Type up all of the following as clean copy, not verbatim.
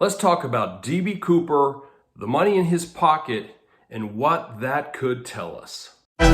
Let's talk about D.B. Cooper, the money in his pocket, and what that could tell us. Hey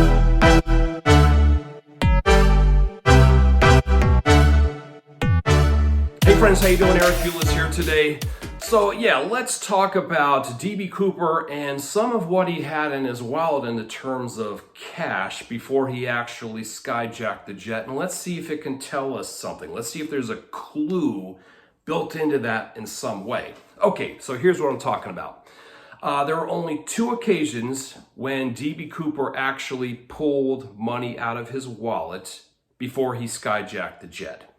friends, how you doing? Eric Hewlett here today. So yeah, let's talk about D.B. Cooper and some of what he had in his wallet in the terms of cash before he actually skyjacked the jet. And let's see if it can tell us something. Let's see if there's a clue built into that in some way. Okay, so here's what I'm talking about. There are only two occasions when D.B. Cooper actually pulled money out of his wallet before he skyjacked the jet.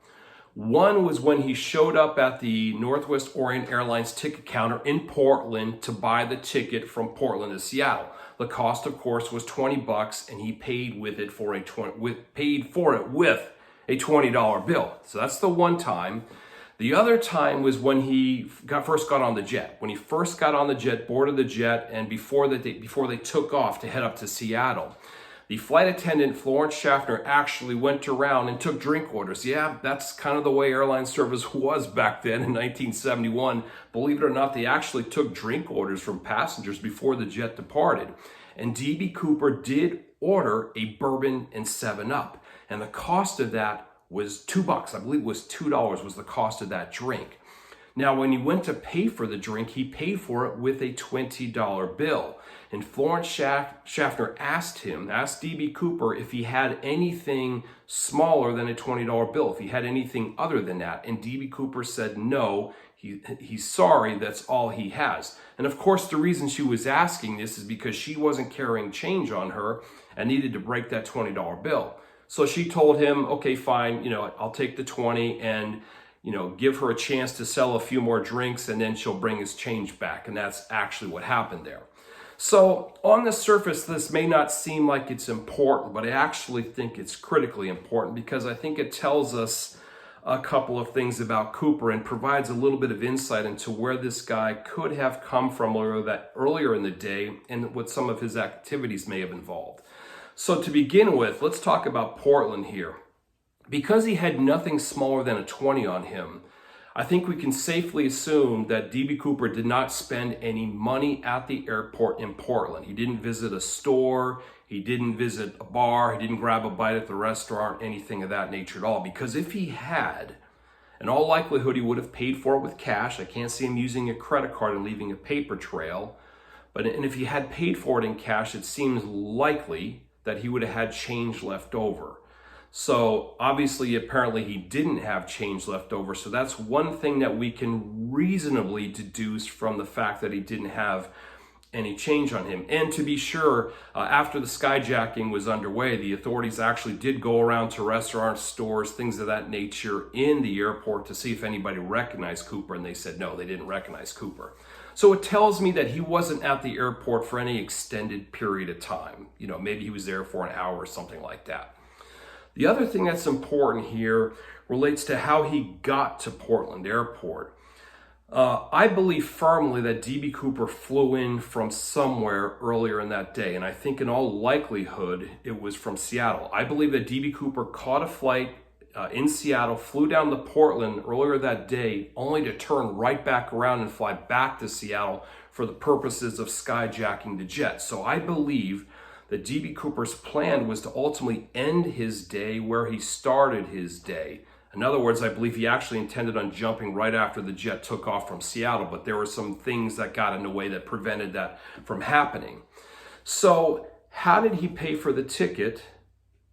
One was when he showed up at the Northwest Orient Airlines ticket counter in Portland to buy the ticket from Portland to Seattle. The cost, of course, was $20, and he paid with it with a $20 bill. So that's the one time. The other time was when he first got on the jet. When he first got on the jet, boarded the jet, and before they took off to head up to Seattle, the flight attendant, Florence Schaffner, actually went around and took drink orders. Yeah, that's kind of the way airline service was back then in 1971. Believe it or not, they actually took drink orders from passengers before the jet departed. And D.B. Cooper did order a bourbon and 7-Up. And the cost of that was $2. I believe it was $2 was the cost of that drink. Now, when he went to pay for the drink, he paid for it with a $20 bill. And Florence Schaffner asked D.B. Cooper if he had anything smaller than a $20 bill, if he had anything other than that. And D.B. Cooper said no, he's sorry, that's all he has. And of course, the reason she was asking this is because she wasn't carrying change on her and needed to break that $20 bill. So she told him, okay, fine, I'll take the 20 and give her a chance to sell a few more drinks, and then she'll bring his change back. And that's actually what happened there. So on the surface, this may not seem like it's important, but I actually think it's critically important because I think it tells us a couple of things about Cooper and provides a little bit of insight into where this guy could have come from earlier in the day and what some of his activities may have involved. So to begin with, let's talk about Portland here. Because he had nothing smaller than a 20 on him, I think we can safely assume that D.B. Cooper did not spend any money at the airport in Portland. He didn't visit a store, he didn't visit a bar, he didn't grab a bite at the restaurant, anything of that nature at all. Because if he had, in all likelihood, he would have paid for it with cash. I can't see him using a credit card and leaving a paper trail. And if he had paid for it in cash, it seems likely that he would have had change left over. So obviously, apparently he didn't have change left over. So that's one thing that we can reasonably deduce from the fact that he didn't have any change on him. And to be sure, after the skyjacking was underway, the authorities actually did go around to restaurants, stores, things of that nature in the airport to see if anybody recognized Cooper. And they said, no, they didn't recognize Cooper. So it tells me that he wasn't at the airport for any extended period of time. Maybe he was there for an hour or something like that. The other thing that's important here relates to how he got to Portland Airport. I believe firmly that D.B. Cooper flew in from somewhere earlier in that day, and I think in all likelihood it was from Seattle. I believe that D.B. Cooper caught a flight in Seattle, flew down to Portland earlier that day, only to turn right back around and fly back to Seattle for the purposes of skyjacking the jet. So I believe that D.B. Cooper's plan was to ultimately end his day where he started his day. In other words, I believe he actually intended on jumping right after the jet took off from Seattle, but there were some things that got in the way that prevented that from happening. So how did he pay for the ticket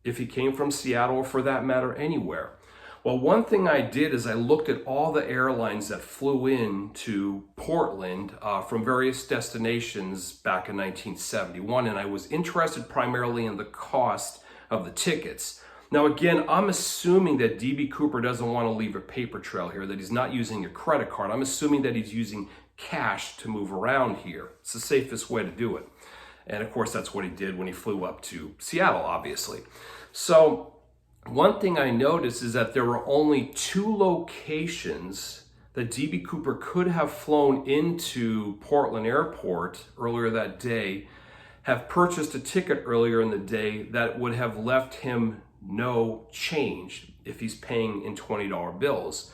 if he came from Seattle, or for that matter, anywhere? Well, one thing I did is I looked at all the airlines that flew in to Portland from various destinations back in 1971, and I was interested primarily in the cost of the tickets. Now, again, I'm assuming that D.B. Cooper doesn't want to leave a paper trail here, that he's not using a credit card. I'm assuming that he's using cash to move around here. It's the safest way to do it. And of course, that's what he did when he flew up to Seattle, obviously. So one thing I noticed is that there were only two locations that D.B. Cooper could have flown into Portland Airport earlier that day, have purchased a ticket earlier in the day that would have left him no change if he's paying in $20 bills.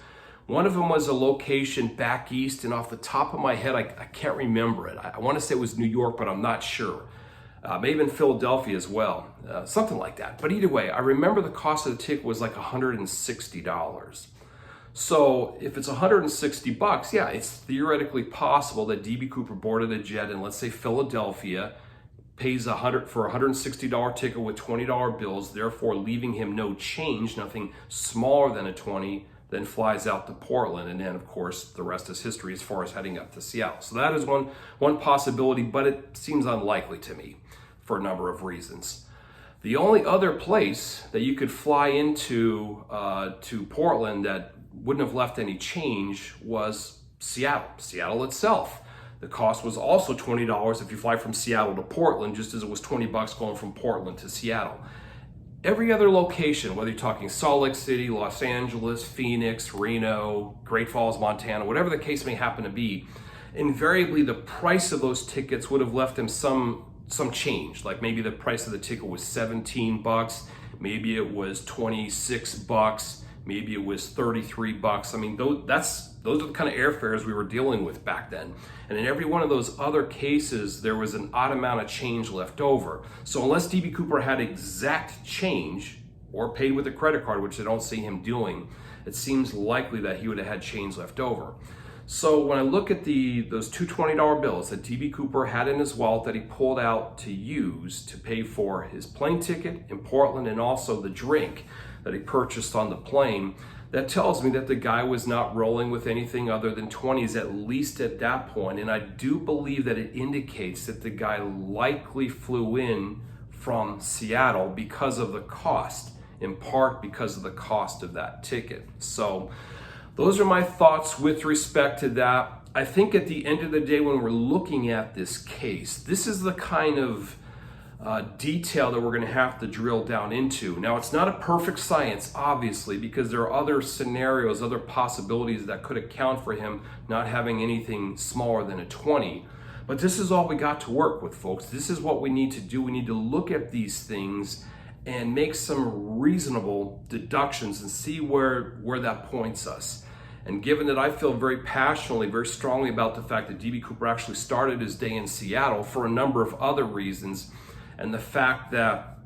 One of them was a location back east, and off the top of my head, I can't remember it. I want to say it was New York, but I'm not sure. Maybe in Philadelphia as well, something like that. But either way, I remember the cost of the ticket was like $160. So if it's $160, yeah, it's theoretically possible that D.B. Cooper boarded a jet in, let's say, Philadelphia, pays for a $160 ticket with $20 bills, therefore leaving him no change, nothing smaller than a 20, then flies out to Portland. And then, of course, the rest is history as far as heading up to Seattle. So that is one possibility, but it seems unlikely to me for a number of reasons. The only other place that you could fly into to Portland that wouldn't have left any change was Seattle itself. The cost was also $20 if you fly from Seattle to Portland, just as it was $20 going from Portland to Seattle. Every other location, whether you're talking Salt Lake City, Los Angeles, Phoenix, Reno, Great Falls, Montana, whatever the case may happen to be, invariably the price of those tickets would have left them some change. Like maybe the price of the ticket was $17, maybe it was $26, maybe it was $33. I mean, those are the kind of airfares we were dealing with back then. And in every one of those other cases, there was an odd amount of change left over. So unless D.B. Cooper had exact change or paid with a credit card, which I don't see him doing, it seems likely that he would have had change left over. So when I look at those two $20 bills that D.B. Cooper had in his wallet that he pulled out to use to pay for his plane ticket in Portland and also the drink that he purchased on the plane, that tells me that the guy was not rolling with anything other than 20s, at least at that point. And I do believe that it indicates that the guy likely flew in from Seattle because of the cost, in part because of the cost of that ticket. So those are my thoughts with respect to that. I think at the end of the day, when we're looking at this case, this is the kind of detail that we're going to have to drill down into. Now, it's not a perfect science, obviously, because there are other scenarios, other possibilities that could account for him not having anything smaller than a 20. But this is all we got to work with, folks. This is what we need to do. We need to look at these things and make some reasonable deductions and see where that points us. And given that I feel very passionately, very strongly about the fact that D.B. Cooper actually started his day in Seattle for a number of other reasons, and the fact that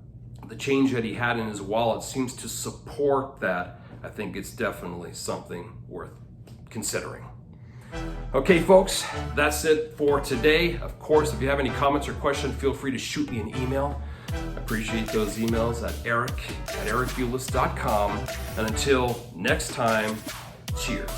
the change that he had in his wallet seems to support that, I think it's definitely something worth considering. Okay, folks, that's it for today. Of course, if you have any comments or questions, feel free to shoot me an email. I appreciate those emails at eric@ericbulis.com. And until next time, cheers.